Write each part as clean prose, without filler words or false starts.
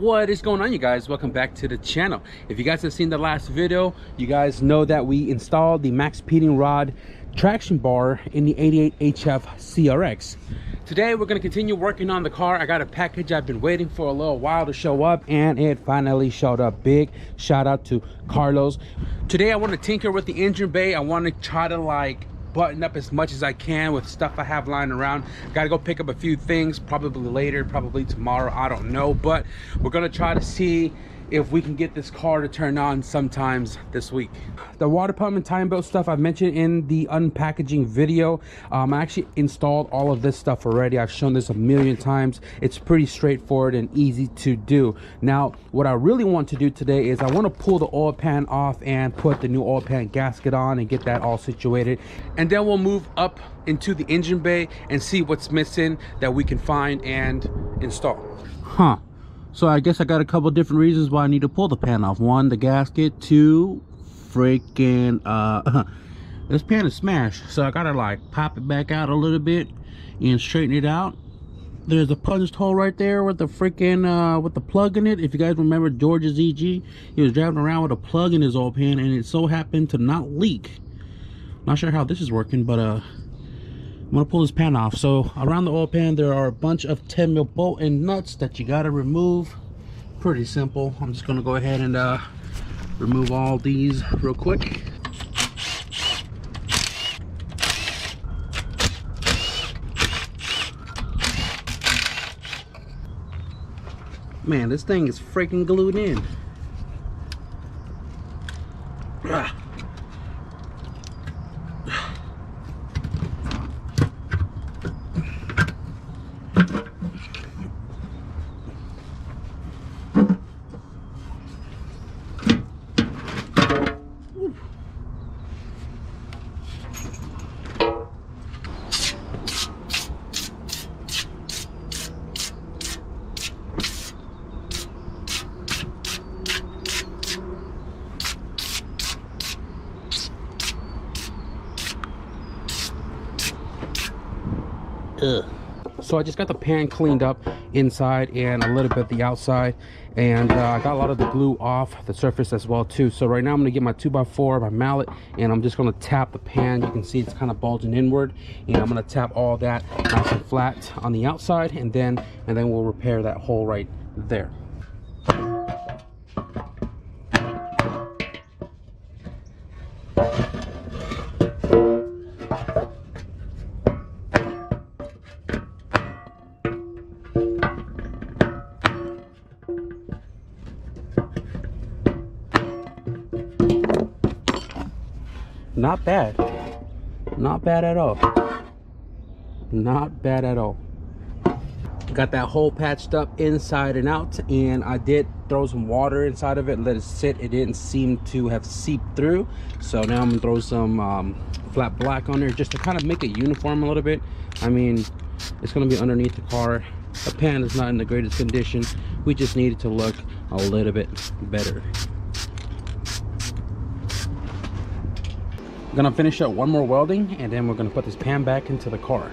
What is going on, you guys? Welcome back to the channel. If you guys have seen the last video, you guys know that we installed the max speeding rod traction bar in the 88HF CRX. Today we're going to continue working on the car. I got a package I've been waiting for a little while to show up, and it finally showed up. Big shout out to Carlos. Today I want to tinker with the engine bay. I want to try to button up as much as I can with stuff I have lying around. Gotta go pick up a few things, probably later, probably tomorrow, I don't know, but we're gonna try to see if we can get this car to turn on sometimes this week. The water pump and time belt stuff I've mentioned in the unpackaging video. I actually installed all of this stuff already. I've shown this a million times. It's pretty straightforward and easy to do. Now, what I really want to do today is I want to pull the oil pan off and put the new oil pan gasket on and get that all situated. And then we'll move up into the engine bay and see what's missing that we can find and install. So I guess I got a couple different reasons why I need to pull the pan off. One, the gasket. Two, freaking this pan is smashed, so I gotta pop it back out a little bit and straighten it out. There's a punched hole right there with the freaking with the plug in it. If you guys remember George's EG, he was driving around with a plug in his oil pan and it so happened to not leak. Not sure how this is working, but I'm gonna pull this pan off. So around the oil pan there are a bunch of 10 mil bolt and nuts that you gotta remove. Pretty simple. I'm just gonna go ahead and remove all these real quick. Man, this thing is freaking glued in. So I just got the pan cleaned up inside and a little bit the outside, and I got a lot of the glue off the surface as well too. So right now I'm gonna get my 2x4, my mallet, and I'm just gonna tap the pan. You can see it's kind of bulging inward, and I'm gonna tap all that nice and flat on the outside, and then we'll repair that hole right there. Not bad. Not bad at all. Not bad at all. Got that hole patched up inside and out, and I did throw some water inside of it, let it sit. It didn't seem to have seeped through, so now I'm gonna throw some flat black on there just to kind of make it uniform a little bit. I mean, it's gonna be underneath the car. The pan is not in the greatest condition. We just need it to look a little bit better. I'm gonna finish up one more welding, and then we're gonna put this pan back into the car.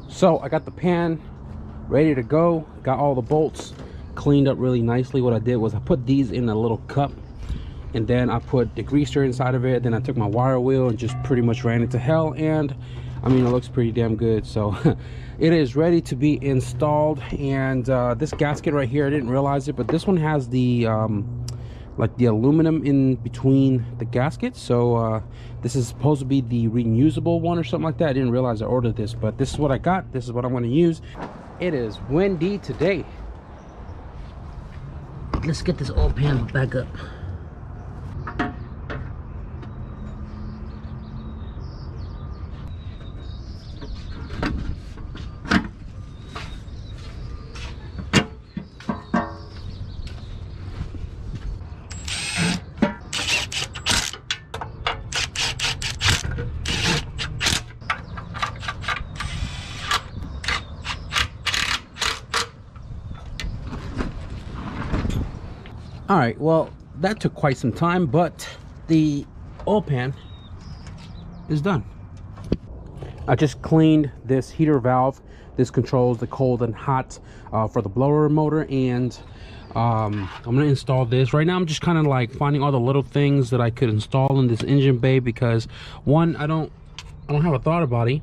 So I got the pan ready to go, got all the bolts cleaned up really nicely. What I did was I put these in a little cup, and then I put the greaser inside of it. Then I took my wire wheel and just pretty much ran it to hell, and I mean, it looks pretty damn good. So it is ready to be installed. And this gasket right here, I didn't realize it, but this one has the the aluminum in between the gaskets. So this is supposed to be the reusable one or something like that. I didn't realize I ordered this, but this is what I got. This is what I'm going to use. It is windy today. Let's get this oil pan back up. All right, well, that took quite some time, but the oil pan is done. I just cleaned this heater valve. This controls the cold and hot for the blower motor, and I'm gonna install this. Right now I'm just kind of like finding all the little things that I could install in this engine bay, because one, I don't have a throttle body,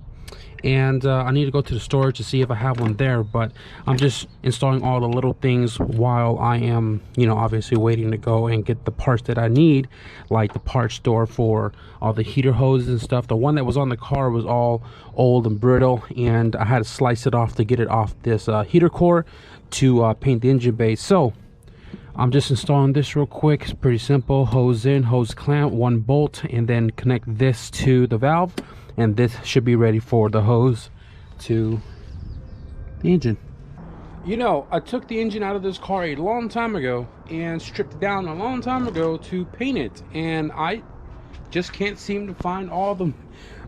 and I need to go to the storage to see if I have one there. But I'm just installing all the little things while I am, you know, obviously waiting to go and get the parts that I need, like the parts store for all the heater hoses and stuff. The one that was on the car was all old and brittle, and I had to slice it off to get it off this heater core to paint the engine bay. So I'm just installing this real quick. It's pretty simple. Hose in, hose clamp, one bolt, and then connect this to the valve, and this should be ready for the hose to the engine. You know, I took the engine out of this car a long time ago and stripped it down a long time ago to paint it, and I just can't seem to find all the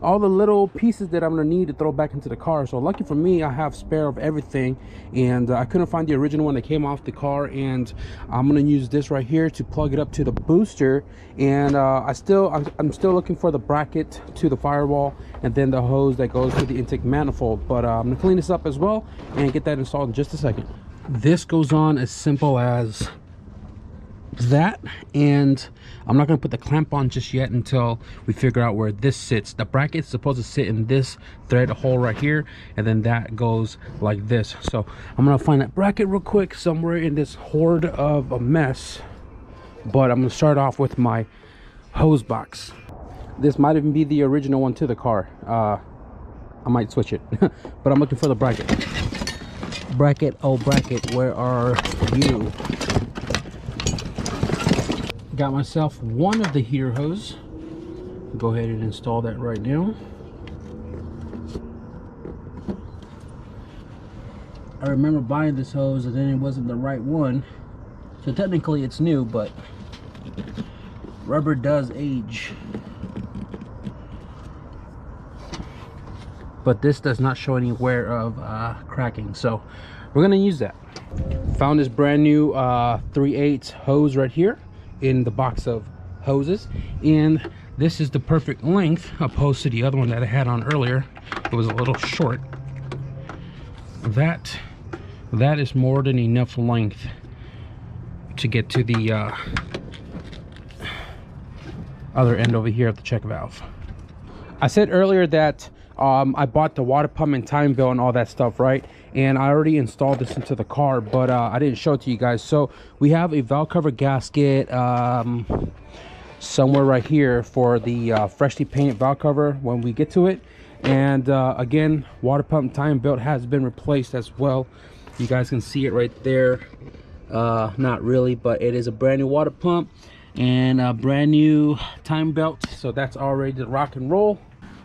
little pieces that I'm gonna need to throw back into the car. So lucky for me, I have spare of everything, and I couldn't find the original one that came off the car, and I'm gonna use this right here to plug it up to the booster. And I'm still looking for the bracket to the firewall, and then the hose that goes to the intake manifold. But I'm gonna clean this up as well and get that installed in just a second. This goes on as simple as that, and I'm not going to put the clamp on just yet until we figure out where this sits. The bracket's supposed to sit in this thread hole right here, and then that goes like this. So I'm going to find that bracket real quick somewhere in this horde of a mess, but I'm going to start off with my hose box. This might even be the original one to the car. I might switch it but I'm looking for the bracket. Oh bracket, where are you? Got myself one of the heater hose. Go ahead and install that right now. I remember buying this hose and then it wasn't the right one, so technically it's new, but rubber does age. But this does not show any wear of cracking, so we're gonna use that. Found this brand new 3/8 hose right here in the box of hoses, and this is the perfect length opposed to the other one that I had on earlier. It was a little short. That is more than enough length to get to the other end over here of the check valve. I said earlier that I bought the water pump and time belt and all that stuff, right? And I already installed this into the car, but I didn't show it to you guys. So we have a valve cover gasket somewhere right here for the freshly painted valve cover when we get to it. And again, water pump time belt has been replaced as well. You guys can see it right there. Not really, but it is a brand new water pump and a brand new time belt, so that's all ready to rock and roll.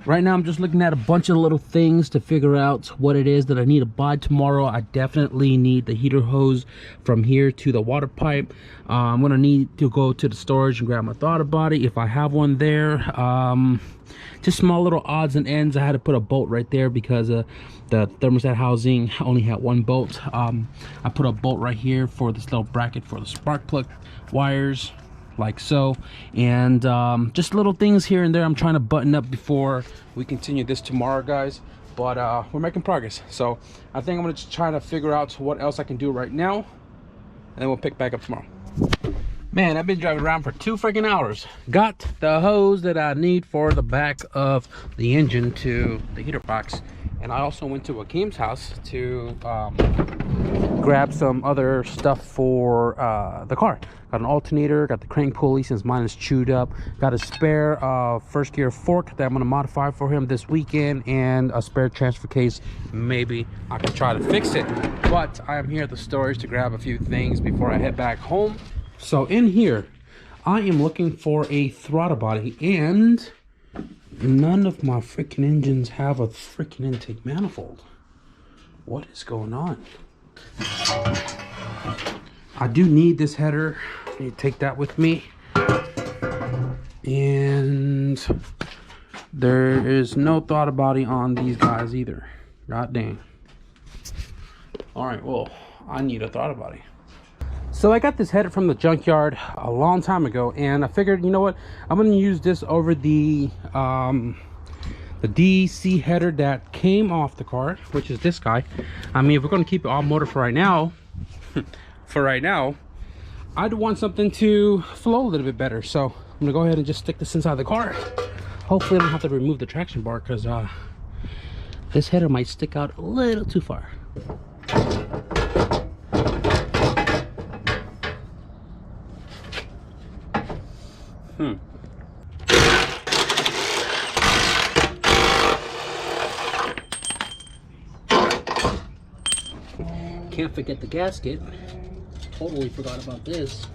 Right now I'm just looking at a bunch of little things to figure out what it is that I need to buy tomorrow. I definitely need the heater hose from here to the water pipe. I'm gonna need to go to the storage and grab my throttle body if I have one there. Just small little odds and ends. I had to put a bolt right there because the thermostat housing only had one bolt. I put a bolt right here for this little bracket for the spark plug wires, like so. And just little things here and there I'm trying to button up before we continue this tomorrow, guys. But we're making progress, so I think I'm gonna just try to figure out what else I can do right now, and then we'll pick back up tomorrow. Man, I've been driving around for 2 freaking hours. Got the hose that I need for the back of the engine to the heater box, and I also went to Akeem's house to grab some other stuff for the car. Got an alternator, got the crank pulley since mine is chewed up, got a spare first gear fork that I'm gonna modify for him this weekend, and a spare transfer case. Maybe I can try to fix it, but I am here at the storage to grab a few things before I head back home. So in here I am looking for a throttle body, and none of my freaking engines have a freaking intake manifold. What is going on? I do need this header. I need to take that with me. And there is no throttle body on these guys either. God dang. All right, well, I need a throttle body. So I got this header from the junkyard a long time ago, and I figured, you know what, I'm going to use this over the DC header that came off the car, which is this guy. I mean, if we're going to keep it all motor for right now, I'd want something to flow a little bit better. So I'm gonna go ahead and just stick this inside the car. Hopefully I don't have to remove the traction bar, because this header might stick out a little too far. Can't forget the gasket. Totally forgot about this.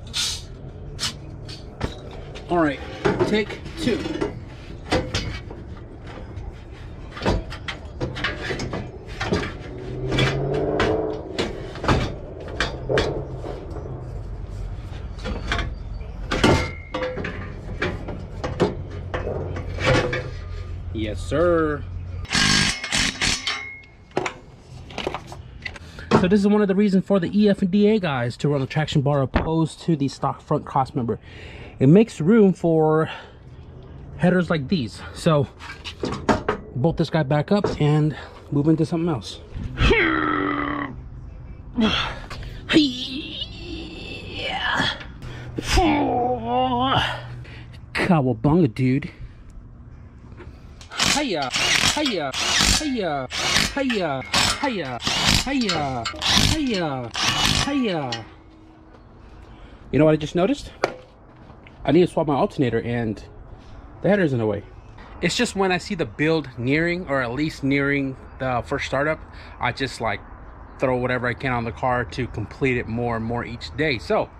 All right, take 2. Yes, sir. So this is one of the reasons for the EF and DA guys to run the traction bar opposed to the stock front cross member. It makes room for headers like these. So bolt this guy back up and move into something else. Cowabunga, dude. Hiya, hiya, hiya, hiya, hiya, hiya, hiya, hiya. You know what I just noticed? I need to swap my alternator, and the header's in the way. It's just when I see the build nearing, or at least nearing the first startup, I just like throw whatever I can on the car to complete it more and more each day. So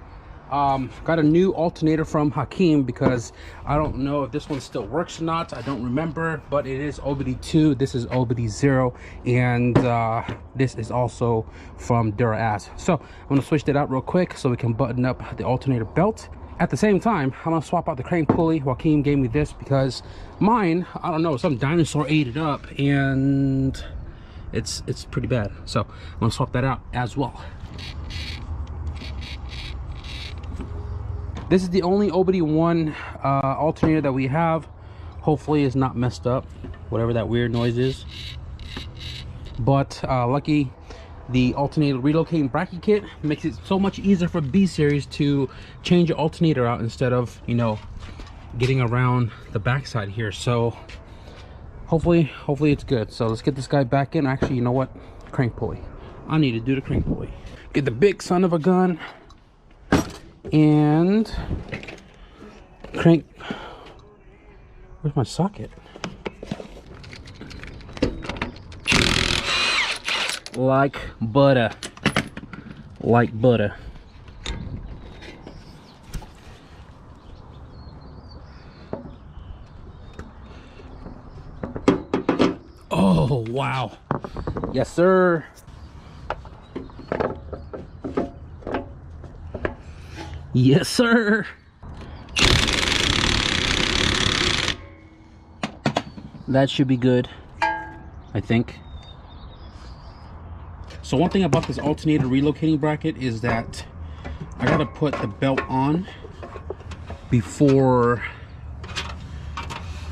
got a new alternator from Hakeem, because I don't know if this one still works or not. I don't remember, but it is OBD2. This is OBD0, and this is also from Dura-Ass. So I'm gonna switch that out real quick so we can button up the alternator belt. At the same time, I'm gonna swap out the crank pulley. Hakeem gave me this because mine, I don't know, some dinosaur ate it up, and it's pretty bad. So I'm gonna swap that out as well. This is the only OBD1 alternator that we have. Hopefully it's not messed up, whatever that weird noise is. But lucky, the alternator relocating bracket kit makes it so much easier for B series to change your alternator out instead of, you know, getting around the backside here. So hopefully it's good. So let's get this guy back in. Actually, you know what? Crank pulley. I need to do the crank pulley. Get the big son of a gun and crank. Where's my socket? Like butter. Like butter. Oh, wow. Yes, sir. Yes, sir. That should be good, I think. So one thing about this alternator relocating bracket is that I gotta put the belt on before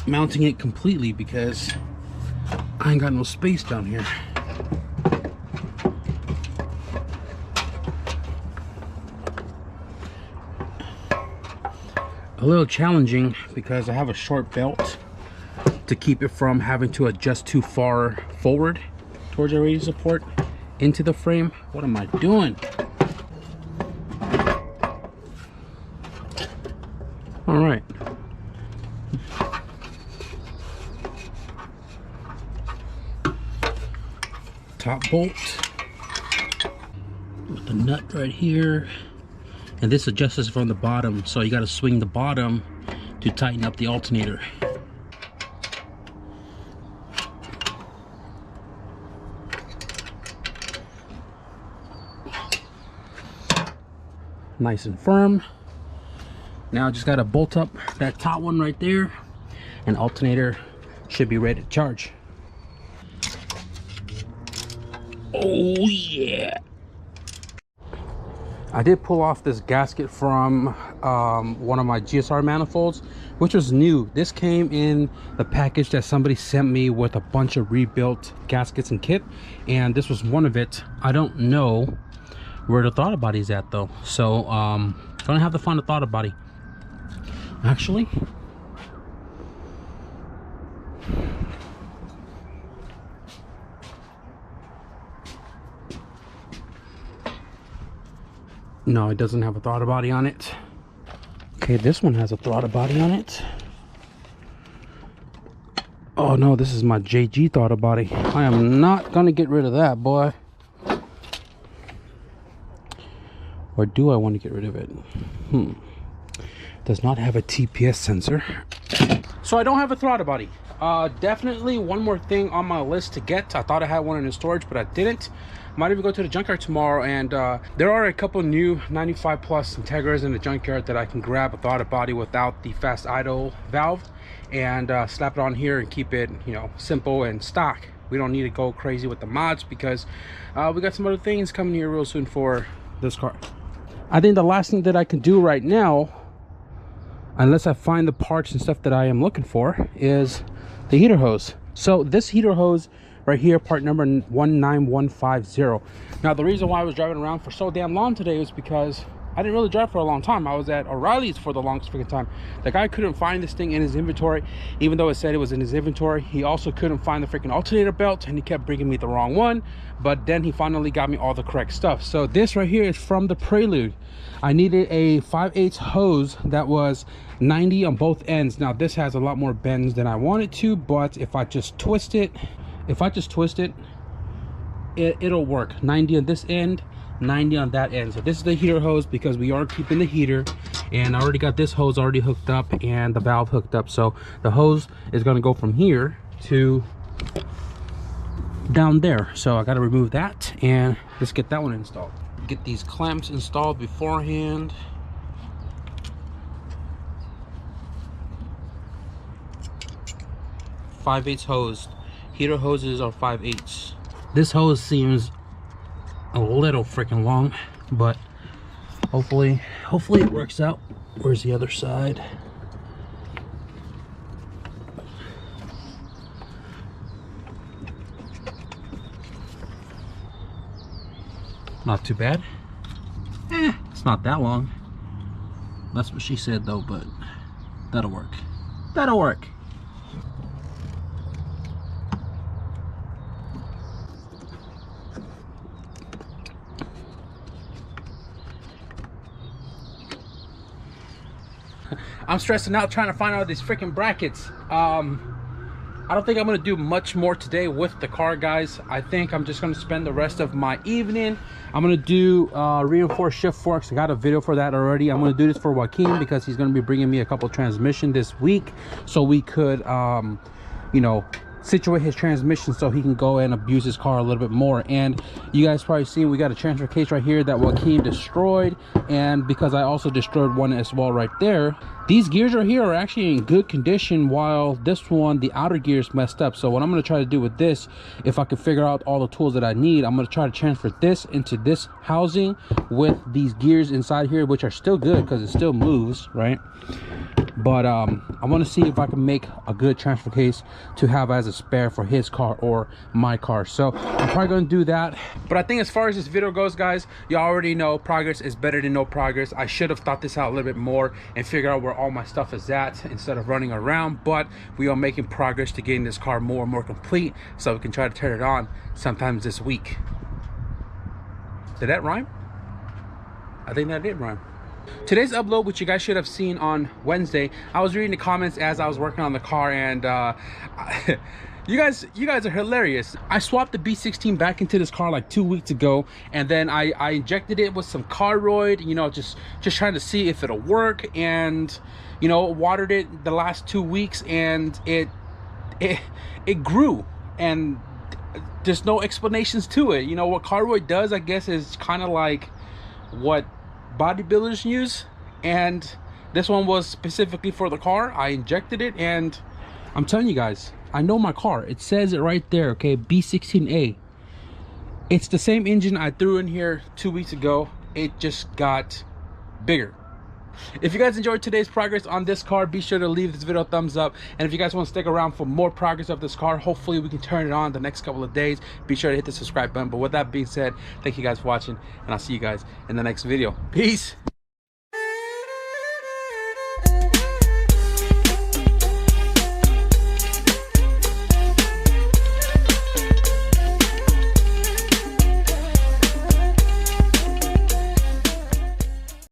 mounting it completely, because I ain't got no space down here. A little challenging because I have a short belt to keep it from having to adjust too far forward towards the radius support into the frame. What am I doing? All right. Top bolt with the nut right here, and this adjusts from the bottom, so you got to swing the bottom to tighten up the alternator. Nice and firm. Now I just got to bolt up that top one right there, and alternator should be ready to charge. Oh yeah. I did pull off this gasket from one of my GSR manifolds, which was new. This came in the package that somebody sent me with a bunch of rebuilt gaskets and kit, and this was one of it. I don't know where the throttle body is at though, so gonna have to find the throttle body. Actually, no, it doesn't have a throttle body on it. Okay, this one has a throttle body on it. Oh no, this is my JG throttle body. I am not gonna get rid of that, boy. Or do I want to get rid of it? Does not have a TPS sensor. So I don't have a throttle body. Definitely one more thing on my list to get. I thought I had one in the storage, but I didn't. Might even go to the junkyard tomorrow, and there are a couple new 95 plus Integras in the junkyard that I can grab a throttle body without the fast idle valve and slap it on here and keep it, you know, simple and stock. We don't need to go crazy with the mods because we got some other things coming here real soon for this car. I think the last thing that I can do right now, unless I find the parts and stuff that I am looking for, is the heater hose. So this heater hose right here, part number 19150. Now the reason why I was driving around for so damn long today was because I didn't really drive for a long time. I was at O'Reilly's for the longest freaking time. The guy couldn't find this thing in his inventory, even though it said it was in his inventory. He also couldn't find the freaking alternator belt, and he kept bringing me the wrong one. But then he finally got me all the correct stuff. So this right here is from the Prelude. I needed a 5/8 hose that was 90 on both ends. Now this has a lot more bends than I wanted to, but if I just twist it, it'll work. 90 on this end, 90 on that end. So this is the heater hose because we are keeping the heater, and I already got this hose already hooked up and the valve hooked up. So the hose is going to go from here to down there. So I got to remove that and let's get that one installed. Get these clamps installed beforehand. .5/8 hose. Heater hoses are 5/8. This hose seems a little freaking long, but hopefully it works out. Where's the other side? Not too bad. It's not that long. That's what she said though, but that'll work. That'll work. I'm stressing out trying to find out these freaking brackets. I don't think I'm gonna do much more today with the car, guys. I think I'm just gonna spend the rest of my evening. I'm gonna do reinforced shift forks. I got a video for that already. I'm gonna do this for Joaquin because he's gonna be bringing me a couple transmission this week, so we could you know, situate his transmission so he can go and abuse his car a little bit more. And you guys probably seen we got a transfer case right here that Joaquin destroyed, and because I also destroyed one as well right there. These gears right here are actually in good condition, while this one, the outer gears messed up. So what I'm going to try to do with this, if I can figure out all the tools that I need, I'm going to try to transfer this into this housing with these gears inside here, which are still good because it still moves, right? But I want to see if I can make a good transfer case to have as a spare for his car or my car. So I'm probably going to do that. But I think as far as this video goes, guys, you already know progress is better than no progress. I should have thought this out a little bit more and figure out where all my stuff is at instead of running around. But we are making progress to getting this car more and more complete, so we can try to turn it on sometimes this week. Did that rhyme? I think that did rhyme. Today's upload, which you guys should have seen on Wednesday, I was reading the comments as I was working on the car, and you guys are hilarious. I swapped the B16 back into this car like 2 weeks ago, and then I injected it with some Caroid, you know, just trying to see if it'll work, and you know, watered it the last 2 weeks, and it grew, and there's no explanations to it. You know what Caroid does, I guess, is kind of like what bodybuilders use, and this one was specifically for the car. I injected it, and I'm telling you guys, I know my car. It says it right there, okay, B16A. It's the same engine I threw in here 2 weeks ago, it just got bigger. If you guys enjoyed today's progress on this car, be sure to leave this video a thumbs up. And if you guys want to stick around for more progress of this car, hopefully we can turn it on the next couple of days. Be sure to hit the subscribe button. But with that being said, thank you guys for watching, and I'll see you guys in the next video. Peace.